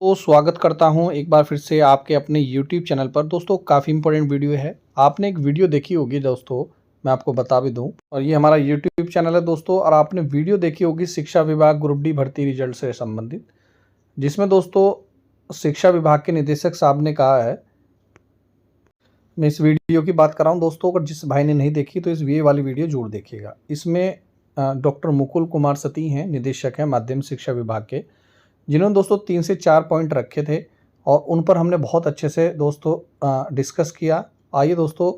तो स्वागत करता हूं एक बार फिर से आपके अपने YouTube चैनल पर। दोस्तों काफ़ी इंपॉर्टेंट वीडियो है। आपने एक वीडियो देखी होगी दोस्तों, मैं आपको बता भी दूं, और ये हमारा YouTube चैनल है दोस्तों। और आपने वीडियो देखी होगी शिक्षा विभाग ग्रुप डी भर्ती रिजल्ट से संबंधित, जिसमें दोस्तों शिक्षा विभाग के निदेशक साहब ने कहा है, मैं इस वीडियो की बात कर रहा हूँ दोस्तों। अगर जिस भाई ने नहीं देखी तो ये वाली वीडियो जरूर देखिएगा। इसमें डॉक्टर मुकुल कुमार सती हैं, निदेशक हैं माध्यमिक शिक्षा विभाग के, जिन्होंने दोस्तों 3 से 4 पॉइंट रखे थे और उन पर हमने बहुत अच्छे से दोस्तों डिस्कस किया। आइए दोस्तों,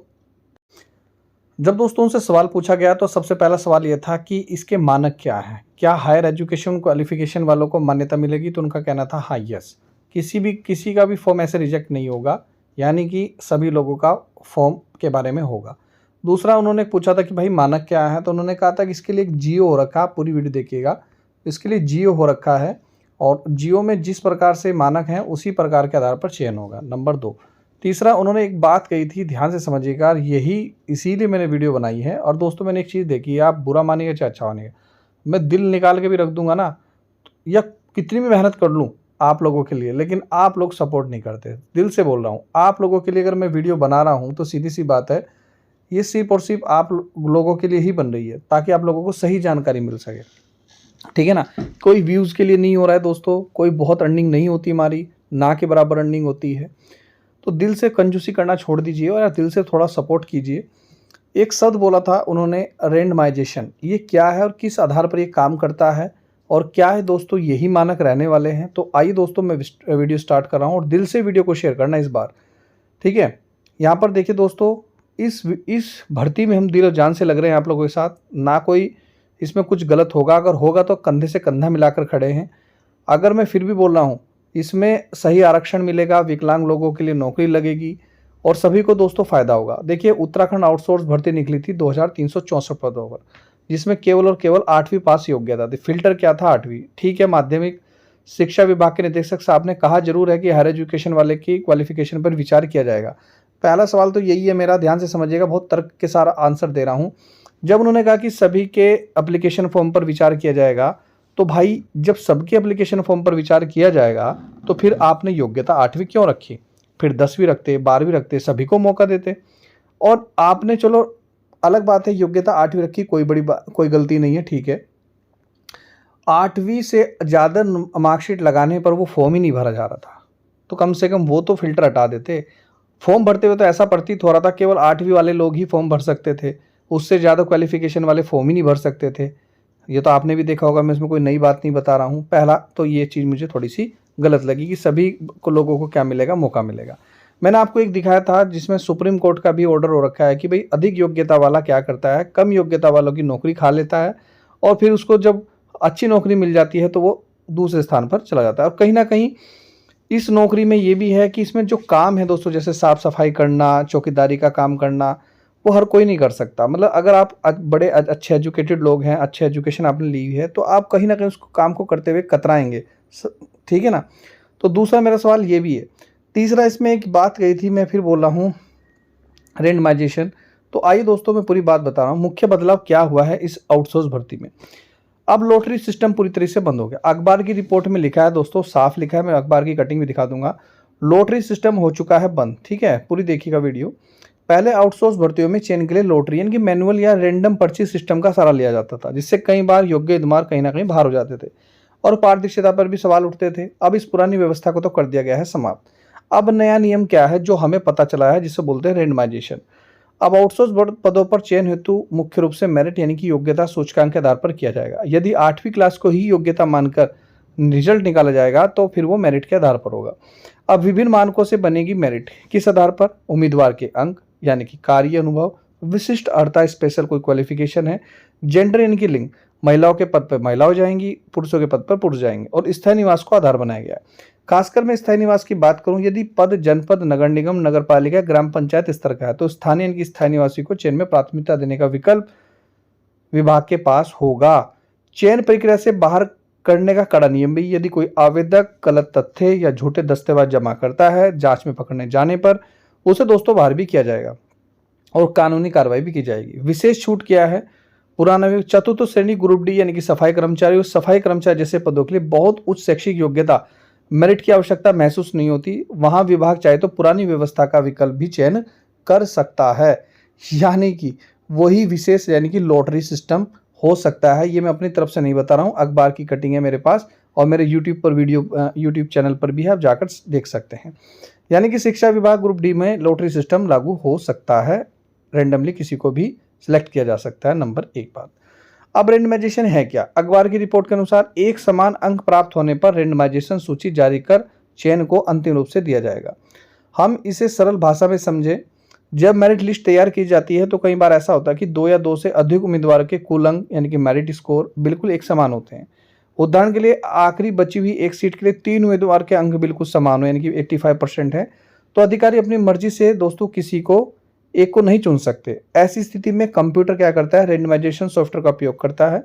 जब दोस्तों उनसे सवाल पूछा गया तो सबसे पहला सवाल ये था कि इसके मानक क्या हैं, क्या हायर एजुकेशन क्वालिफिकेशन वालों को मान्यता मिलेगी। तो उनका कहना था हाँ यस, किसी का भी फॉर्म ऐसे रिजेक्ट नहीं होगा, यानी कि सभी लोगों का फॉर्म के बारे में होगा। दूसरा उन्होंने पूछा था कि भाई मानक क्या है, तो उन्होंने कहा था कि इसके लिए एक जियो हो रखा, पूरी वीडियो देखिएगा, इसके लिए जियो हो रखा है और जियो में जिस प्रकार से मानक हैं उसी प्रकार के आधार पर चयन होगा। नंबर 2। तीसरा उन्होंने एक बात कही थी, ध्यान से समझिएगा, यही इसीलिए मैंने वीडियो बनाई है। और दोस्तों मैंने एक चीज़ देखी है, आप बुरा मानिएगा चाहे अच्छा मानिएगा, मैं दिल निकाल के भी रख दूंगा ना, या कितनी भी मेहनत कर लूँ आप लोगों के लिए, लेकिन आप लोग सपोर्ट नहीं करते। दिल से बोल रहा हूँ, आप लोगों के लिए अगर मैं वीडियो बना रहा हूँ तो सीधी सी बात है, ये सिर्फ और सिर्फ आप लोगों के लिए ही बन रही है, ताकि आप लोगों को सही जानकारी मिल सके, ठीक है ना। कोई व्यूज़ के लिए नहीं हो रहा है दोस्तों, कोई बहुत अर्निंग नहीं होती, हमारी ना के बराबर अर्निंग होती है। तो दिल से कंजूसी करना छोड़ दीजिए और दिल से थोड़ा सपोर्ट कीजिए। एक शब्द बोला था उन्होंने, रेंडमाइजेशन, ये क्या है और किस आधार पर ये काम करता है और क्या है दोस्तों, यही मानक रहने वाले हैं। तो आइए दोस्तों मैं वीडियो स्टार्ट कर रहा हूँ और दिल से वीडियो को शेयर करना इस बार, ठीक है। यहाँ पर देखिए दोस्तों, इस भर्ती में हम दिल और जान से लग रहे हैं आप लोगों के साथ, ना कोई इसमें कुछ गलत होगा, अगर होगा तो कंधे से कंधा मिलाकर खड़े हैं। अगर मैं फिर भी बोल रहा हूँ, इसमें सही आरक्षण मिलेगा, विकलांग लोगों के लिए नौकरी लगेगी और सभी को दोस्तों फ़ायदा होगा। देखिए उत्तराखंड आउटसोर्स भर्ती निकली थी 2364 पदों पर, जिसमें केवल और केवल 8वीं पास योग्यता थी। फिल्टर क्या था? 8वीं, ठीक है। माध्यमिक शिक्षा विभाग के निदेशक साहब ने कहा जरूर है कि हायर एजुकेशन वाले की क्वालिफिकेशन पर विचार किया जाएगा। पहला सवाल तो यही है मेरा, ध्यान से समझिएगा, बहुत तर्क के साथ आंसर दे रहा हूँ। जब उन्होंने कहा कि सभी के एप्लीकेशन फॉर्म पर विचार किया जाएगा, तो भाई जब सबके एप्लीकेशन फॉर्म पर विचार किया जाएगा तो फिर आपने योग्यता 8वीं क्यों रखी? फिर 10वीं रखते, 12वीं रखते, सभी को मौका देते। और आपने, चलो अलग बात है, योग्यता 8वीं रखी, कोई गलती नहीं है, ठीक है। 8वीं से ज़्यादा मार्कशीट लगाने पर वो फॉर्म ही नहीं भरा जा रहा था, तो कम से कम वो तो फिल्टर हटा देते। फॉर्म भरते हुए तो ऐसा प्रतीत हो रहा था केवल 8वीं वाले लोग ही फॉर्म भर सकते थे, उससे ज़्यादा क्वालिफिकेशन वाले फॉर्म ही नहीं भर सकते थे। ये तो आपने भी देखा होगा, मैं इसमें कोई नई बात नहीं बता रहा हूँ। पहला तो ये चीज़ मुझे थोड़ी सी गलत लगी कि सभी को लोगों को क्या मिलेगा, मौका मिलेगा। मैंने आपको एक दिखाया था जिसमें सुप्रीम कोर्ट का भी ऑर्डर हो रखा है कि भाई अधिक योग्यता वाला क्या करता है, कम योग्यता वालों की नौकरी खा लेता है और फिर उसको जब अच्छी नौकरी मिल जाती है तो वो दूसरे स्थान पर चला जाता है। और कहीं ना कहीं इस नौकरी में ये भी है कि इसमें जो काम है दोस्तों, जैसे साफ़ सफाई करना, चौकीदारी का काम करना, वो हर कोई नहीं कर सकता। मतलब अगर आप बड़े अच्छे एजुकेटेड लोग हैं, अच्छे एजुकेशन आपने ली है, तो आप कहीं ना कहीं उस काम को करते हुए कतराएंगे, ठीक है ना। तो दूसरा मेरा सवाल ये भी है। तीसरा, इसमें एक बात कही थी, मैं फिर बोल रहा हूँ, रेंडमाइजेशन। तो आइए दोस्तों मैं पूरी बात बता रहा हूँ, मुख्य बदलाव क्या हुआ है इस आउटसोर्स भर्ती में। अब लॉटरी सिस्टम पूरी तरह से बंद हो गया। अखबार की रिपोर्ट में लिखा है दोस्तों, साफ लिखा है, मैं अखबार की कटिंग भी दिखा दूंगा। लॉटरी सिस्टम हो चुका है बंद, ठीक है, पूरी देखिएगा वीडियो। पहले आउटसोर्स भर्तियों में चयन के लिए लॉटरी यानी कि मैनुअल या रैंडम पर्ची सिस्टम का सहारा लिया जाता था, जिससे कई बार योग्य उम्मीदवार कहीं ना कहीं बाहर हो जाते थे और पारदर्शिता पर भी सवाल उठते थे। अब इस पुरानी व्यवस्था को तो कर दिया गया है समाप्त। अब नया नियम क्या है जो हमें पता चला है, जिसे बोलते हैं रेंडमाइजेशन। अब आउटसोर्स पदों पर चयन हेतु मुख्य रूप से मेरिट यानी कि योग्यता सूचकांक के आधार पर किया जाएगा। यदि 8वीं क्लास को ही योग्यता मानकर रिजल्ट निकाला जाएगा तो फिर वो मेरिट के आधार पर होगा। अब विभिन्न मानकों से बनेगी मेरिट, किस आधार पर? उम्मीदवार के अंक यानी कि कार्य अनुभव, विशिष्ट अर्हता स्पेशल कोई क्वालिफिकेशन है, जेंडर यानी कि लिंग, महिलाओं के पद पर महिलाओं जाएंगी, पुरुषों के पद पर पुरुष जाएंगे, और स्थायी निवास को आधार बनाया गया है। खासकर मैं स्थायी निवास की बात करूं, यदि पद जनपद, नगर निगम, नगर पालिका, ग्राम पंचायत स्तर का है तो स्थानीय यानी कि स्थायी निवासी को चयन में प्राथमिकता देने का विकल्प विभाग के पास होगा। चयन प्रक्रिया से बाहर करने का कड़ा नियम भी, यदि कोई आवेदक गलत तथ्य या झूठे दस्तावेज जमा करता है, जांच में पकड़ने जाने पर उसे दोस्तों बाहर भी किया जाएगा और कानूनी कार्रवाई भी की जाएगी। विशेष छूट क्या है? पुराना चतुर्थ श्रेणी ग्रुप डी यानी कि सफाई कर्मचारी और सफाई कर्मचारी जैसे पदों के लिए बहुत उच्च शैक्षिक योग्यता मेरिट की आवश्यकता महसूस नहीं होती, वहां विभाग चाहे तो पुरानी व्यवस्था का विकल्प भी चयन कर सकता है। यानी कि वही विशेष यानी कि लॉटरी सिस्टम हो सकता है। ये मैं अपनी तरफ से नहीं बता रहा हूँ, अखबार की कटिंग है मेरे पास और मेरे यूट्यूब पर यूट्यूब चैनल पर भी आप जाकर देख सकते हैं। यानी कि शिक्षा विभाग ग्रुप डी में लॉटरी सिस्टम लागू हो सकता है, रेंडमली किसी को भी सिलेक्ट किया जा सकता है। नंबर 1 बात। अब रेंडमाइजेशन है क्या? अखबार की रिपोर्ट के अनुसार एक समान अंक प्राप्त होने पर रेंडमाइजेशन सूची जारी कर चयन को अंतिम रूप से दिया जाएगा। हम इसे सरल भाषा में समझें, जब मेरिट लिस्ट तैयार की जाती है तो कई बार ऐसा होता है कि 2 या 2 से अधिक उम्मीदवार के कुल अंक यानी कि मेरिट स्कोर बिल्कुल एक समान होते हैं। उदाहरण के लिए आखिरी बची हुई एक सीट के लिए 3 उम्मीदवार के अंक बिल्कुल समान हो यानी कि 85% है, तो अधिकारी अपनी मर्जी से दोस्तों किसी को एक को नहीं चुन सकते। ऐसी स्थिति में कंप्यूटर क्या करता है? रेंडमाइजेशन सॉफ्टवेयर का उपयोग करता है।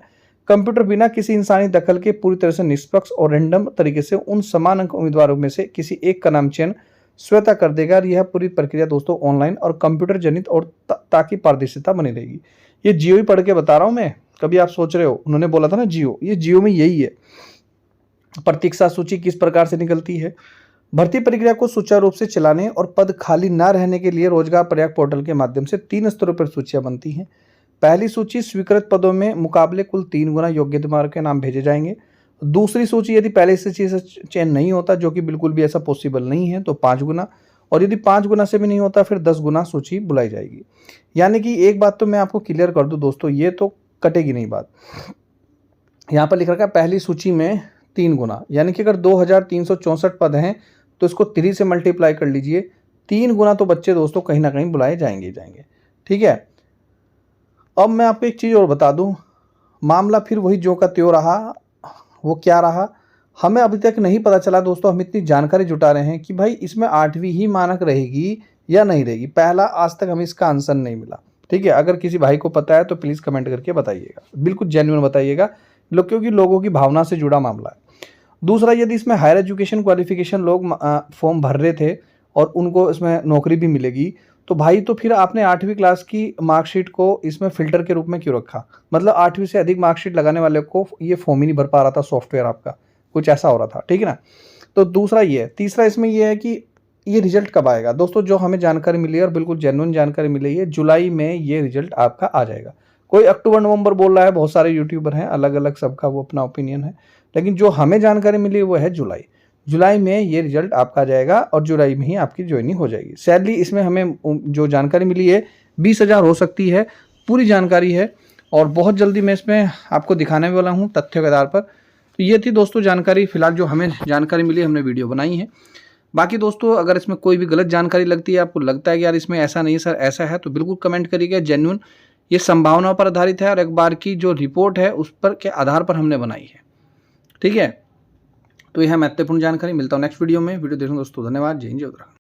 कंप्यूटर बिना किसी इंसानी दखल के पूरी तरह से निष्पक्ष और रैंडम तरीके से उन समान अंक उम्मीदवारों में से किसी एक का नाम चयन स्वतः कर देगा। और यह पूरी प्रक्रिया दोस्तों ऑनलाइन और कंप्यूटर जनित और ताकि पारदर्शिता बनी रहेगी। ये जियो ही पढ़ के बता रहा हूं मैं, कभी आप सोच रहे हो उन्होंने बोला था ना जियो, ये जियो में यही है। प्रतीक्षा सूची किस प्रकार से निकलती है? भर्ती प्रक्रिया को सुचारू रूप से चलाने और पद खाली न रहने के लिए रोजगार प्रयाग पोर्टल के माध्यम से 3 स्तरों पर सूचियां बनती हैं। पहली सूची स्वीकृत पदों में मुकाबले कुल 3 गुना योग्य उम्मीदवार के नाम भेजे जाएंगे। दूसरी सूची यदि पहले से चयन नहीं होता, जो कि बिल्कुल भी ऐसा पॉसिबल नहीं है, तो 5 गुना, और यदि 5 गुना से भी नहीं होता फिर 10 गुना सूची बुलाई जाएगी। यानी कि एक बात तो मैं आपको क्लियर कर दूं दोस्तों, ये तो कटेगी नहीं बात। यहाँ पर लिख रखा है पहली सूची में 3 गुना, यानी कि अगर 2364 पद हैं तो इसको 3 से मल्टीप्लाई कर लीजिए, 3 गुना तो बच्चे दोस्तों कहीं ना कहीं बुलाए जाएंगे ही जाएंगे। ठीक है, अब मैं आपको एक चीज़ और बता दूं, मामला फिर वही जो का त्यों रहा। वो क्या रहा, हमें अभी तक नहीं पता चला दोस्तों। हम इतनी जानकारी जुटा रहे हैं कि भाई इसमें 8वीं ही मानक रहेगी या नहीं रहेगी, पहला आज तक हमें इसका आंसर नहीं मिला। ठीक है, अगर किसी भाई को पता है तो प्लीज़ कमेंट करके बताइएगा, बिल्कुल जेन्युइन बताइएगा, क्योंकि लोगों की भावना से जुड़ा मामला है। दूसरा, यदि इसमें हायर एजुकेशन क्वालिफिकेशन लोग फॉर्म भर रहे थे और उनको इसमें नौकरी भी मिलेगी, तो भाई तो फिर आपने 8वीं क्लास की मार्कशीट को इसमें फिल्टर के रूप में क्यों रखा? मतलब 8वीं से अधिक मार्कशीट लगाने वाले को ये फॉर्म ही नहीं भर पा रहा था, सॉफ्टवेयर आपका कुछ ऐसा हो रहा था। ठीक है ना, तो दूसरा ये है। तीसरा इसमें ये है कि ये रिजल्ट कब आएगा दोस्तों? जो हमें जानकारी मिली है और बिल्कुल जेन्युइन जानकारी मिली है, जुलाई में ये रिजल्ट आपका आ जाएगा। कोई अक्टूबर नवंबर बोल रहा है, बहुत सारे यूट्यूबर हैं, अलग अलग सबका वो अपना ओपिनियन है, लेकिन जो हमें जानकारी मिली है वो है जुलाई। जुलाई में ये रिजल्ट आपका आ जाएगा और जुलाई में ही आपकी ज्वाइनिंग हो जाएगी। सैलरी इसमें हमें जो जानकारी मिली है 20,000 हो सकती है, पूरी जानकारी है और बहुत जल्दी मैं इसमें आपको दिखाने वाला हूँ तथ्यों के आधार पर। तो ये थी दोस्तों जानकारी, फिलहाल जो हमें जानकारी मिली हमने वीडियो बनाई है। बाकी दोस्तों अगर इसमें कोई भी गलत जानकारी लगती है, आपको लगता है कि यार इसमें ऐसा नहीं सर ऐसा है, तो बिल्कुल कमेंट करिएगा। जेन्युइन ये संभावनाओं पर आधारित है और एक बार की जो रिपोर्ट है उस पर के आधार पर हमने बनाई है। ठीक है, तो यह महत्वपूर्ण जानकारी। मिलता हूँ नेक्स्ट वीडियो में। वीडियो देखने दोस्तों धन्यवाद। जय हिंद, जय उत्तराखंड।